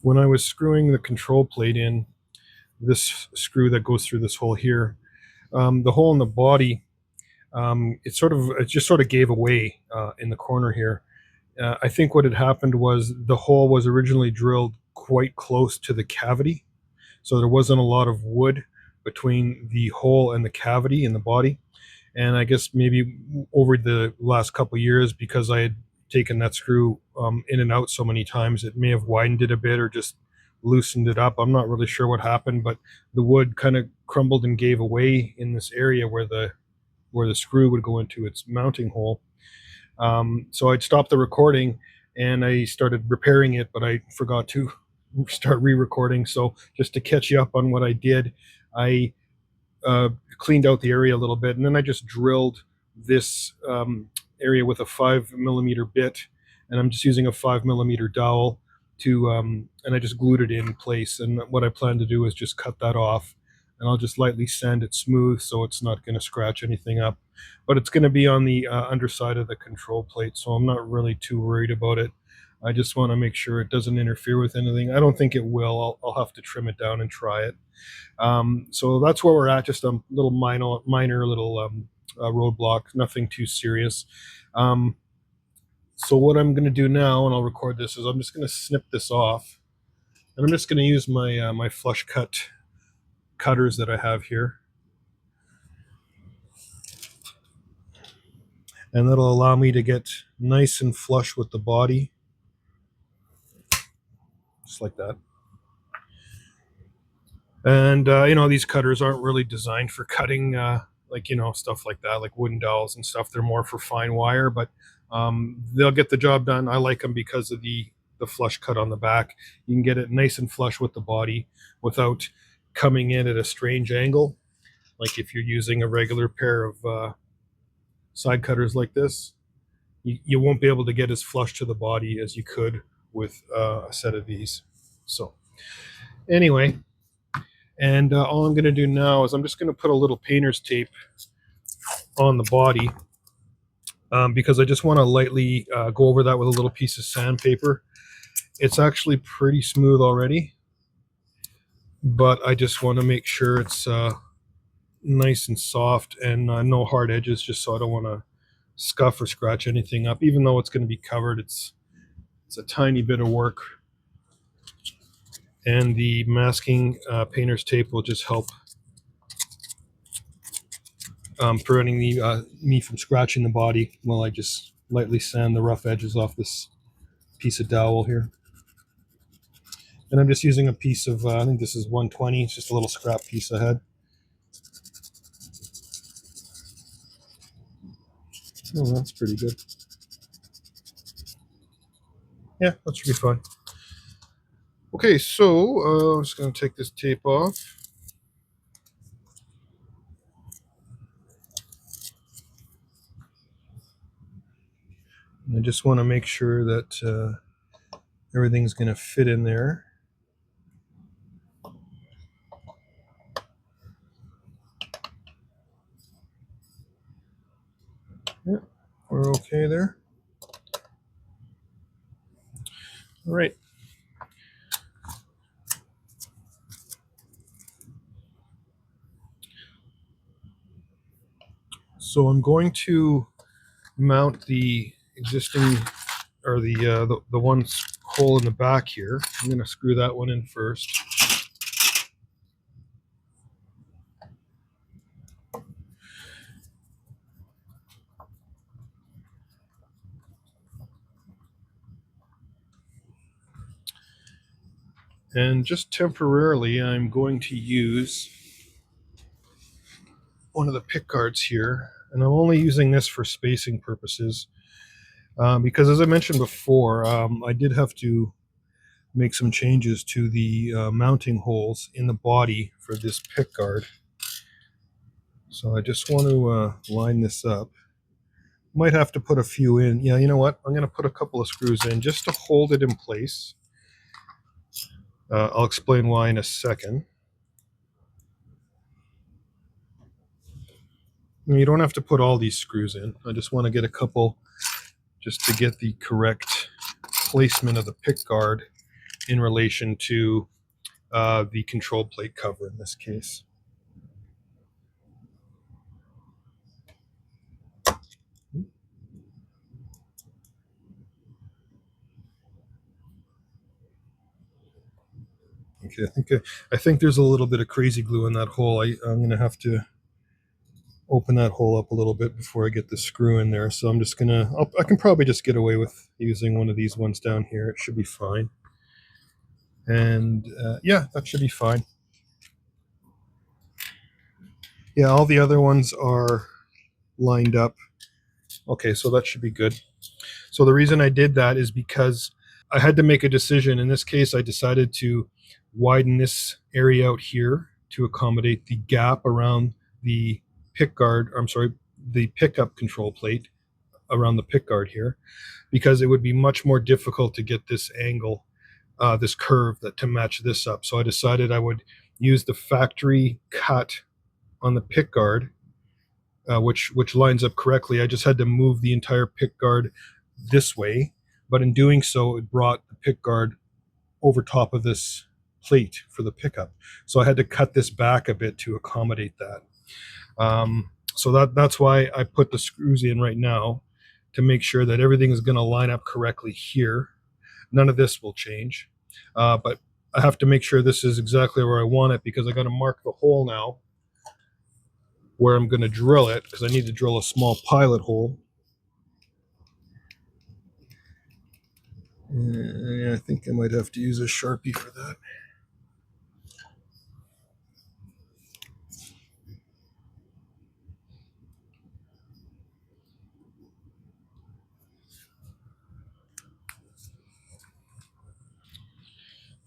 when I was screwing the control plate in, this screw that goes through this hole here, the hole in the body, it just sort of gave away in the corner here. I think what had happened was the hole was originally drilled quite close to the cavity, so there wasn't a lot of wood between the hole and the cavity in the body. And I guess maybe over the last couple of years, because I had taken that screw in and out so many times, it may have widened it a bit or just loosened it up. I'm not really sure what happened, but the wood kind of crumbled and gave away in this area where the screw would go into its mounting hole. So I'd stopped the recording and I started repairing it, but I forgot to start re-recording. So just to catch you up on what I did, I cleaned out the area a little bit, and then I just drilled this area with a 5mm bit, and I'm just using a 5mm dowel to, and I just glued it in place. And what I plan to do is just cut that off, and I'll just lightly sand it smooth so it's not going to scratch anything up. But it's going to be on the underside of the control plate, so I'm not really too worried about it. I just want to make sure it doesn't interfere with anything. I don't think it will. I'll have to trim it down and try it. So that's where we're at. Just a little minor little roadblock, nothing too serious. So what I'm going to do now, and I'll record this, is I'm just going to snip this off, and I'm just going to use my my flush cut cutters that I have here, and that'll allow me to get nice and flush with the body, just like that. And these cutters aren't really designed for cutting like stuff like that, like wooden dowels and stuff. They're more for fine wire, but they'll get the job done. I like them because of the flush cut on the back. You can get it nice and flush with the body without coming in at a strange angle, like if you're using a regular pair of side cutters like this. You won't be able to get as flush to the body as you could with a set of these. So anyway, and all I'm going to do now is I'm just going to put a little painter's tape on the body, because I just want to lightly go over that with a little piece of sandpaper. It's actually pretty smooth already, but I just want to make sure it's nice and soft and no hard edges, just so I don't want to scuff or scratch anything up. Even though it's going to be covered, it's a tiny bit of work. And the masking painter's tape will just help preventing me from scratching the body while I just lightly sand the rough edges off this piece of dowel here. And I'm just using a piece of, I think this is 120, it's just a little scrap piece I had. Oh, that's pretty good. Yeah, that should be fine. Okay, so I'm just going to take this tape off. I just want to make sure that everything's going to fit in there. Yeah, we're okay there. All right. So I'm going to mount the existing, or the one hole in the back here. I'm going to screw that one in first. And just temporarily, I'm going to use one of the pickguards here, and I'm only using this for spacing purposes, because as I mentioned before, I did have to make some changes to the mounting holes in the body for this pickguard. So I just want to line this up. Might have to put a few in. Yeah, you know what? I'm going to put a couple of screws in just to hold it in place. I'll explain why in a second. You don't have to put all these screws in. I just want to get a couple just to get the correct placement of the pickguard in relation to the control plate cover in this case. Okay, I think there's a little bit of crazy glue in that hole. I'm going to have to open that hole up a little bit before I get the screw in there. So I'm just I can probably just get away with using one of these ones down here. It should be fine. And yeah, that should be fine. Yeah, all the other ones are lined up. Okay, so that should be good. So the reason I did that is because I had to make a decision. In this case, I decided to widen this area out here to accommodate the gap around the the pickup control plate around the pickguard here, because it would be much more difficult to get this angle, this curve to match this up. So I decided I would use the factory cut on the pickguard, which lines up correctly. I just had to move the entire pickguard this way, but in doing so, it brought the pickguard over top of this plate for the pickup. So I had to cut this back a bit to accommodate that. So that's why I put the screws in right now, to make sure that everything is going to line up correctly here. None of this will change, but I have to make sure this is exactly where I want it, because I got to mark the hole now where I'm going to drill it, because I need to drill a small pilot hole. I think I might have to use a Sharpie for that.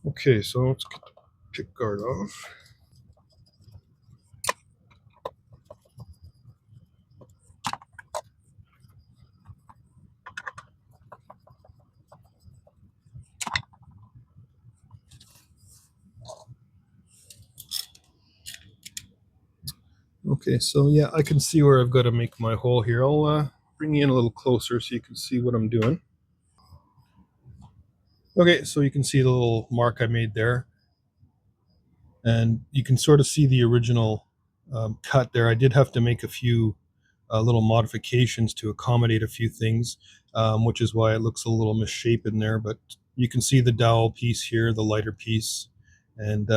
Okay, so let's get the pick guard off. Okay, so yeah, I can see where I've got to make my hole here. I'll bring you in a little closer so you can see what I'm doing. Okay, so you can see the little mark I made there, and you can sort of see the original cut there. I did have to make a few little modifications to accommodate a few things, which is why it looks a little misshapen there. But you can see the dowel piece here, the lighter piece, and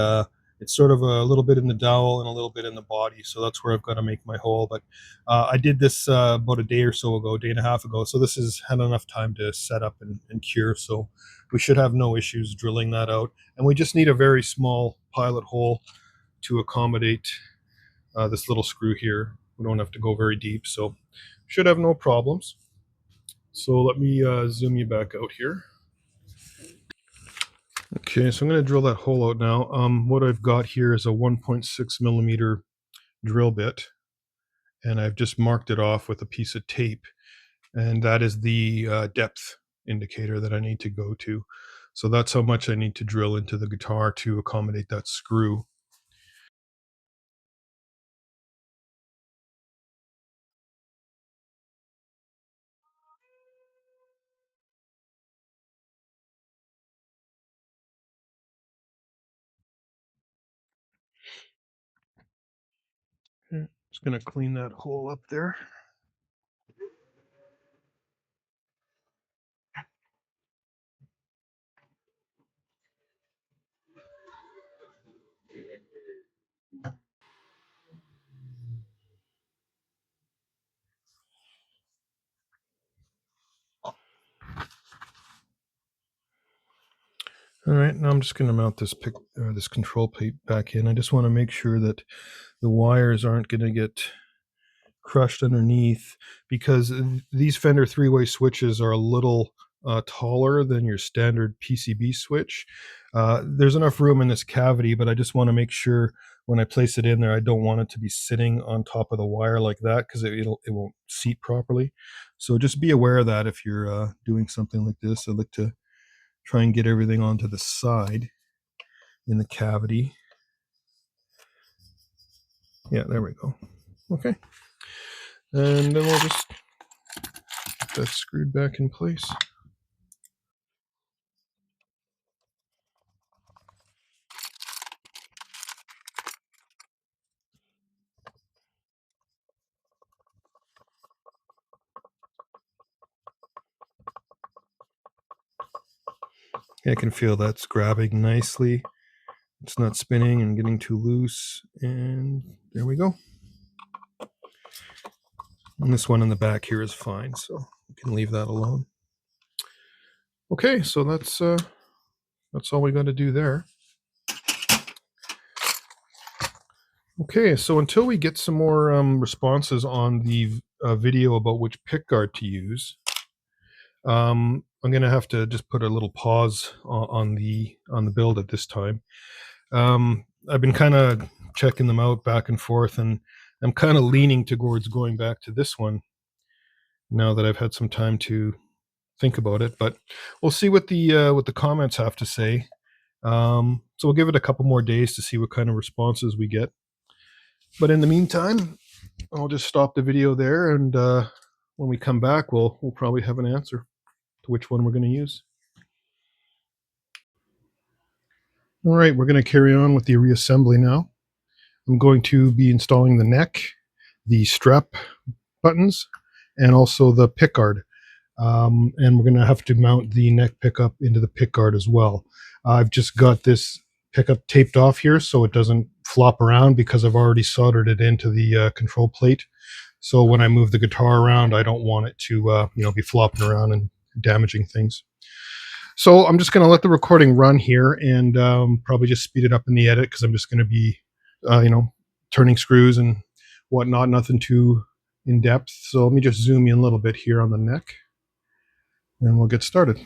it's sort of a little bit in the dowel and a little bit in the body. So that's where I've got to make my hole. But I did this about a day or so ago, day and a half ago. So this has had enough time to set up and cure. So we should have no issues drilling that out. And we just need a very small pilot hole to accommodate this little screw here. We don't have to go very deep, so should have no problems. So let me zoom you back out here. Okay, so I'm going to drill that hole out now. What I've got here is a 1.6 millimeter drill bit, and I've just marked it off with a piece of tape, and that is the depth indicator that I need to go to. So that's how much I need to drill into the guitar to accommodate that screw. Just going to clean that hole up there. All right, now I'm just going to mount this control plate back in. I just want to make sure that the wires aren't going to get crushed underneath, because these Fender three-way switches are a little taller than your standard PCB switch. There's enough room in this cavity, but I just want to make sure when I place it in there, I don't want it to be sitting on top of the wire like that, because it won't seat properly. So just be aware of that if you're doing something like this. I like to try and get everything onto the side in the cavity. Yeah, there we go. Okay. And then we'll just get that screwed back in place. I can feel that's grabbing nicely. It's not spinning and getting too loose. And there we go. And this one in the back here is fine, so we can leave that alone. Okay, so that's all we got to do there. Okay, so until we get some more responses on the video about which pickguard to use, I'm going to have to just put a little pause on the build at this time. I've been kind of checking them out back and forth, and I'm kind of leaning towards going back to this one now that I've had some time to think about it. But we'll see what the comments have to say. So we'll give it a couple more days to see what kind of responses we get. But in the meantime, I'll just stop the video there, and when we come back, we'll probably have an answer to which one we're going to use. All right, we're going to carry on with the reassembly now. I'm going to be installing the neck, the strap buttons, and also the pickguard. And we're going to have to mount the neck pickup into the pickguard as well. I've just got this pickup taped off here so it doesn't flop around because I've already soldered it into the control plate. So when I move the guitar around, I don't want it to be flopping around and damaging things. So I'm just going to let the recording run here and probably just speed it up in the edit because I'm just going to be, turning screws and whatnot, nothing too in depth. So let me just zoom in a little bit here on the neck and we'll get started.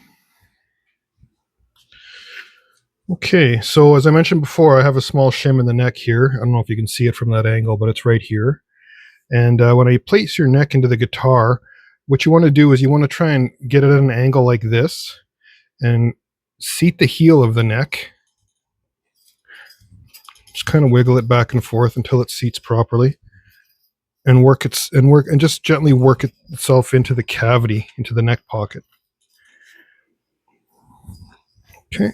Okay, so as I mentioned before, I have a small shim in the neck here. I don't know if you can see it from that angle, but it's right here. And when you place your neck into the guitar, what you want to do is you want to try and get it at an angle like this and seat the heel of the neck. Just kind of wiggle it back and forth until it seats properly, and just gently work itself into the cavity, into the neck pocket. Okay.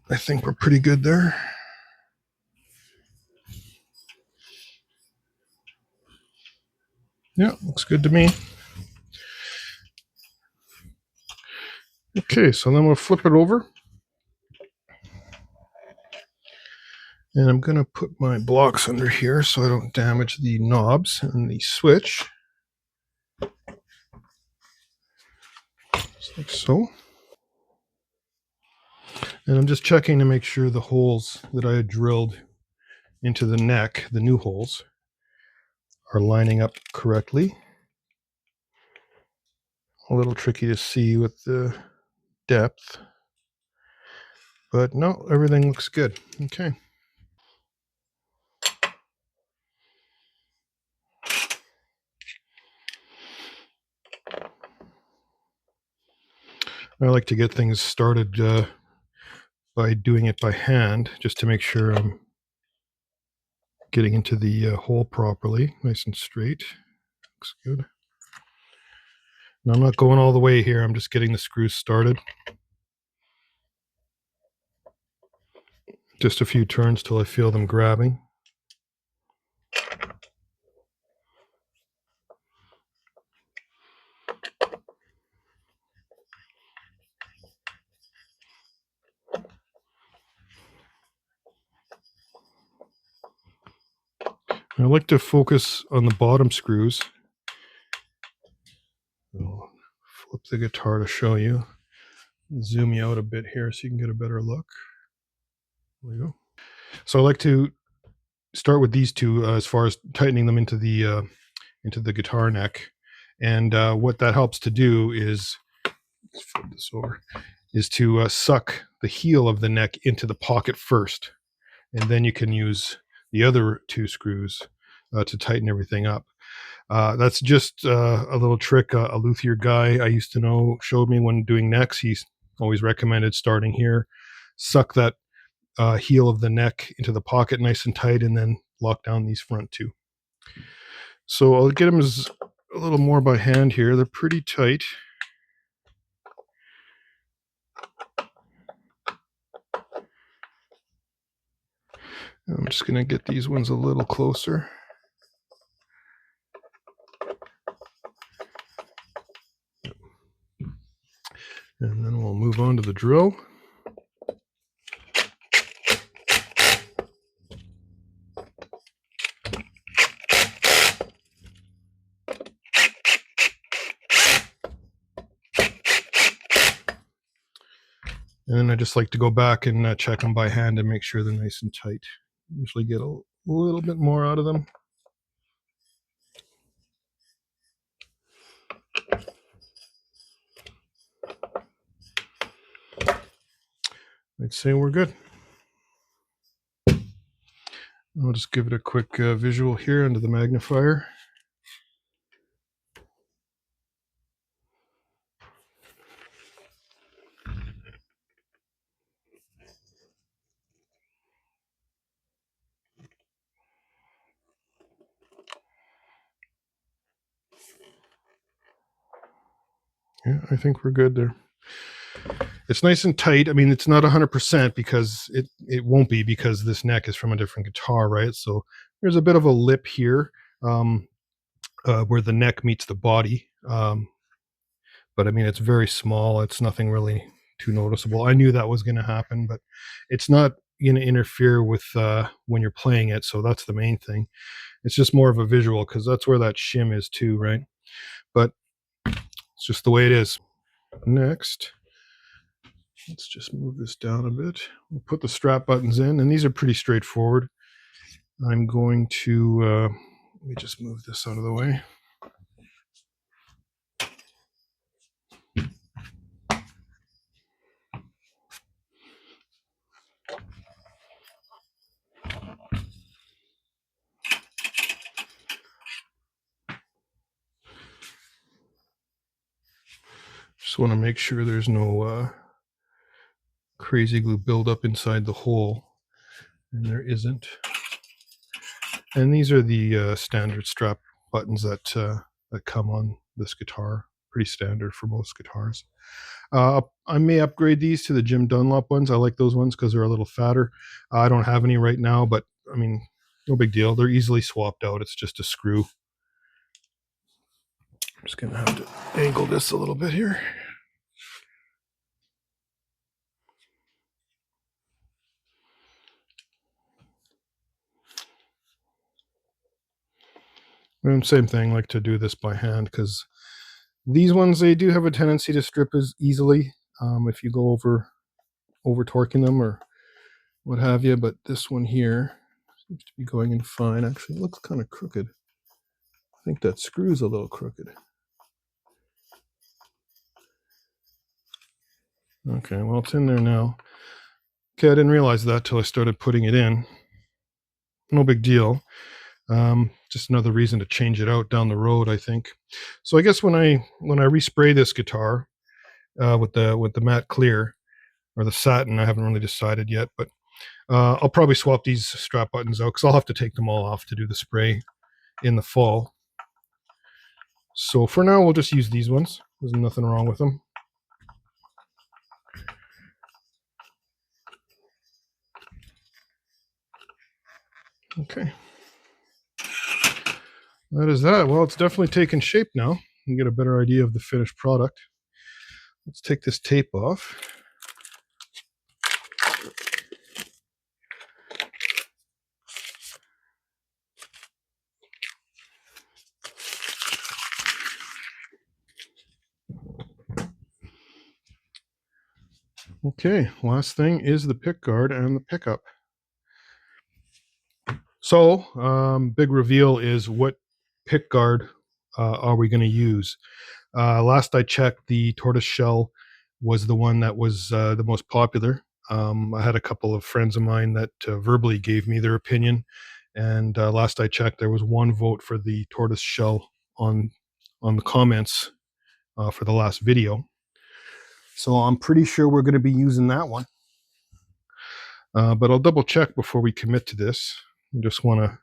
I think we're pretty good there. Yeah, looks good to me. Okay, so then we'll flip it over. And I'm going to put my blocks under here so I don't damage the knobs and the switch. Just like so. And I'm just checking to make sure the holes that I had drilled into the neck, the new holes, are lining up correctly. A little tricky to see with the depth, but no, everything looks good. Okay. I like to get things started by doing it by hand, just to make sure I'm getting into the hole properly, nice and straight. Looks good. And I'm not going all the way here, I'm just getting the screws started. Just a few turns till I feel them grabbing. I like to focus on the bottom screws. I'll flip the guitar to show you. Zoom you out a bit here so you can get a better look. There we go. So I like to start with these two as far as tightening them into the guitar neck. And what that helps to do is, let's flip this over, is to suck the heel of the neck into the pocket first. And then you can use the other two screws to tighten everything up. That's just a little trick a luthier guy I used to know showed me when doing necks. He's always recommended starting here, suck that heel of the neck into the pocket nice and tight, and then lock down these front two. So I'll get them a little more by hand here. They're pretty tight. I'm just going to get these ones a little closer. And then we'll move on to the drill. And then I just like to go back and check them by hand and make sure they're nice and tight. Usually get a little bit more out of them. I'd say we're good. I'll just give it a quick visual here under the magnifier. Yeah, I think we're good there. It's nice and tight. I mean, it's not 100% because it won't be, because this neck is from a different guitar, right? So there's a bit of a lip here where the neck meets the body. But I mean, it's very small. It's nothing really too noticeable. I knew that was going to happen, but it's not going to interfere with when you're playing it. So that's the main thing. It's just more of a visual, because that's where that shim is too, right? But it's just the way it is. Next, let's just move this down a bit. We'll put the strap buttons in, and these are pretty straightforward. I'm going to, let me just move this out of the way. Just want to make sure there's no crazy glue buildup inside the hole, and there isn't. And these are the standard strap buttons that come on this guitar. Pretty standard for most guitars. I may upgrade these to the Jim Dunlop ones. I like those ones because they're a little fatter. I don't have any right now, but I mean, no big deal. They're easily swapped out. It's just a screw. I'm just going to have to angle this a little bit here. And same thing, like to do this by hand, because these ones, they do have a tendency to strip as easily if you go over torquing them or what have you. But this one here seems to be going in fine. Actually, it looks kind of crooked. I think that screw's a little crooked. Okay, well, it's in there now. Okay, I didn't realize that till I started putting it in. No big deal. Just another reason to change it out down the road, I think. So I guess when I respray this guitar with the matte clear or the satin, I haven't really decided yet, but I'll probably swap these strap buttons out, because I'll have to take them all off to do the spray in the fall. So for now, we'll just use these ones. There's nothing wrong with them. Okay. That is that. Well, it's definitely taken shape now. You can get a better idea of the finished product. Let's take this tape off. Okay, last thing is the pickguard and the pickup. So, big reveal is, what pickguard are we going to use? Last I checked, the tortoise shell was the one that was the most popular. I had a couple of friends of mine that verbally gave me their opinion, and last I checked, there was one vote for the tortoise shell on the comments for the last video. So I'm pretty sure we're going to be using that one. But I'll double check before we commit to this. I just want to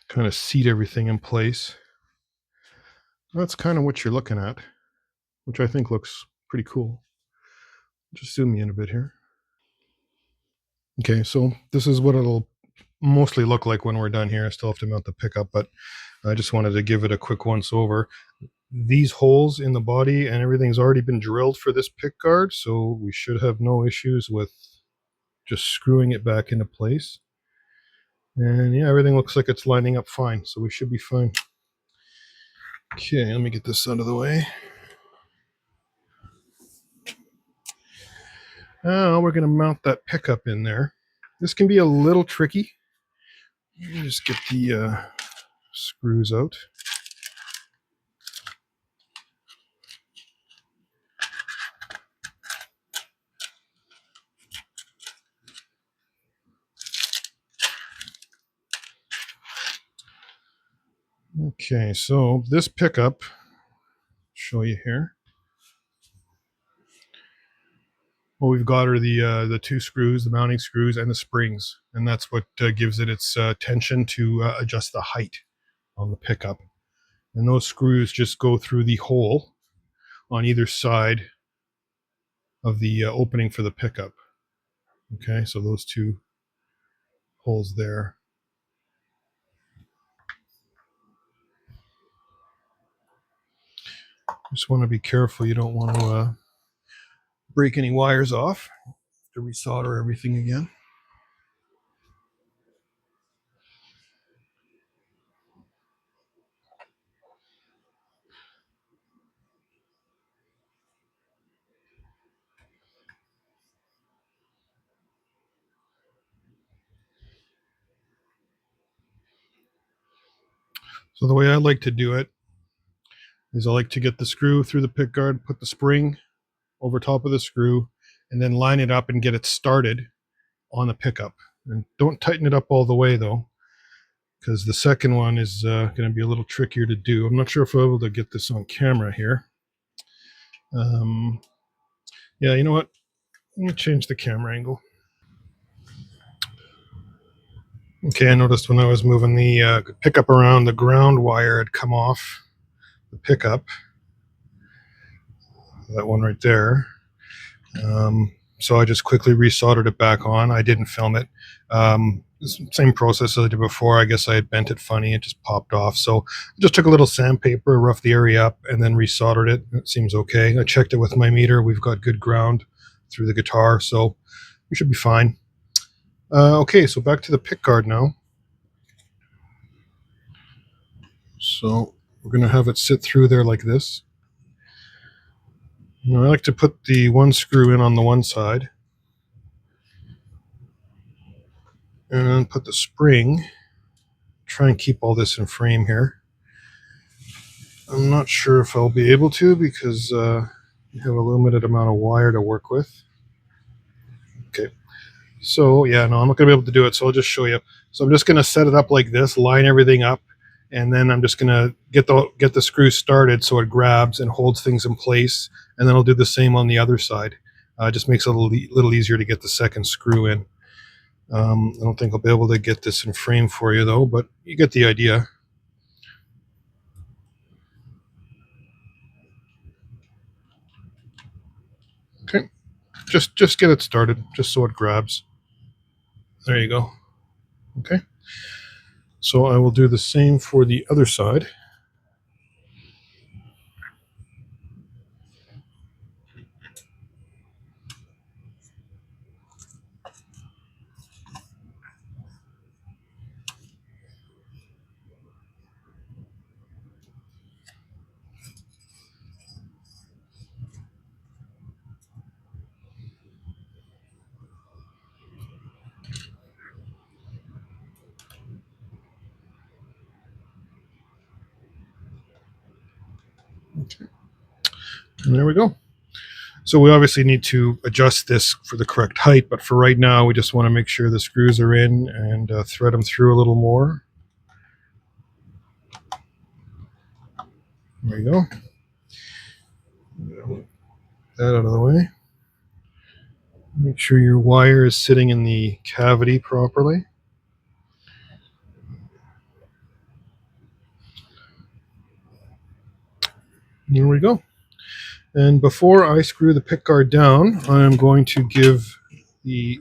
kind of seat everything in place. That's kind of what you're looking at, which I think looks pretty cool. Just zoom me in a bit here. Okay, so this is what it'll mostly look like when we're done here. I still have to mount the pickup, but I just wanted to give it a quick once over. these holes in the body, and everything's already been drilled for this pick guard, so we should have no issues with just screwing it back into place. And yeah, everything looks like it's lining up fine, so we should be fine. Okay, let me get this out of the way. Now we're going to mount that pickup in there. This can be a little tricky. Let me just get the screws out. Okay, so this pickup, show you here. What we've got are the two screws, the mounting screws, and the springs, and that's what gives it its tension to adjust the height on the pickup. And those screws just go through the hole on either side of the opening for the pickup. Okay, so those two holes there. Just want to be careful. You don't want to break any wires off. To resolder everything again. So the way I like to do it is I like to get the screw through the pick guard, put the spring over top of the screw, and then line it up and get it started on the pickup. And don't tighten it up all the way though, because the second one is going to be a little trickier to do. I'm not sure if I'm able to get this on camera here. Yeah, you know what? Let me change the camera angle. Okay, I noticed when I was moving the pickup around, the ground wire had come off the pickup. That one right there. So I just quickly resoldered it back on. I didn't film it. Same process as I did before. I guess I had bent it funny. It just popped off. So I just took a little sandpaper, roughed the area up, and then resoldered it. It seems okay. I checked it with my meter. We've got good ground through the guitar, so we should be fine. Okay, so back to the pick guard now. So we're going to have it sit through there like this. Now I like to put the one screw in on the one side and then put the spring. Try and keep all this in frame here. I'm not sure if I'll be able to because you have a limited amount of wire to work with. Okay, so yeah, no, I'm not going to be able to do it, so I'll just show you. So I'm just going to set it up like this, line everything up, and then I'm just going to get the screw started so it grabs and holds things in place, and then I'll do the same on the other side. It just makes it a little easier to get the second screw in. I don't think I'll be able to get this in frame for you though, but you get the idea. Okay, just get it started, just so it grabs. There you go. Okay, so I will do the same for the other side. Okay. And there we go. So we obviously need to adjust this for the correct height, but for right now, we just want to make sure the screws are in and thread them through a little more. There you go. That out of the way. Make sure your wire is sitting in the cavity properly. Here we go. And before I screw the pick guard down, I'm going to give the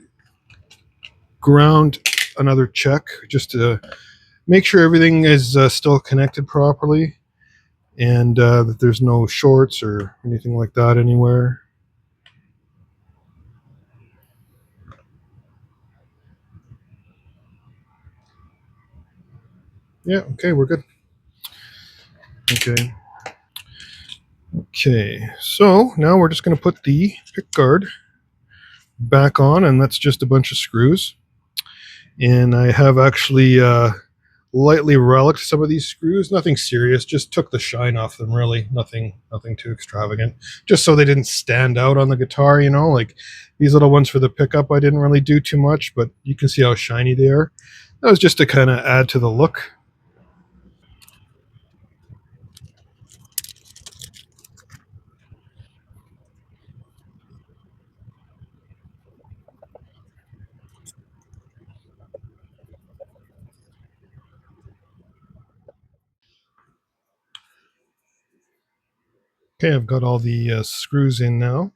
ground another check just to make sure everything is still connected properly. and that there's no shorts or anything like that anywhere. Yeah, okay, we're good. Okay. Okay, so now we're just going to put the pickguard back on, and that's just a bunch of screws. And I have actually lightly relicked some of these screws. Nothing serious, just took the shine off them. Really, nothing too extravagant. Just so they didn't stand out on the guitar. You know, like these little ones for the pickup, I didn't really do too much, but you can see how shiny they are. That was just to kind of add to the look. Okay, I've got all the screws in now,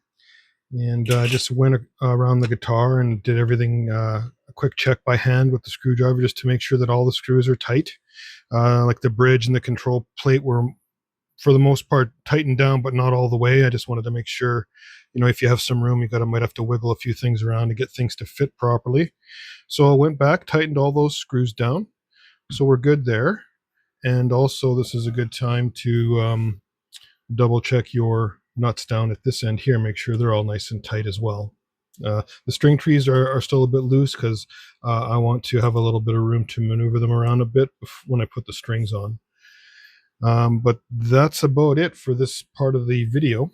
and I just went around the guitar and did everything a quick check by hand with the screwdriver just to make sure that all the screws are tight. Like the bridge and the control plate were for the most part tightened down, but not all the way. I just wanted to make sure, you know, if you have some room, might have to wiggle a few things around to get things to fit properly. So I went back, tightened all those screws down, so we're good there. And also, this is a good time to double check your nuts down at this end here. Make sure they're all nice and tight as well. The string trees are still a bit loose because I want to have a little bit of room to maneuver them around a bit when I put the strings on. But that's about it for this part of the video.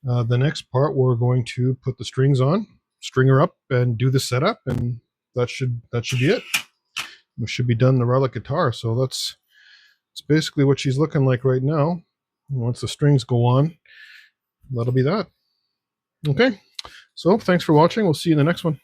The next part, we're going to put the strings on, string her up, and do the setup, and that should be it. We should be done the Relic guitar. So that's basically what she's looking like right now. Once the strings go on, that'll be that. Okay. So thanks for watching. We'll see you in the next one.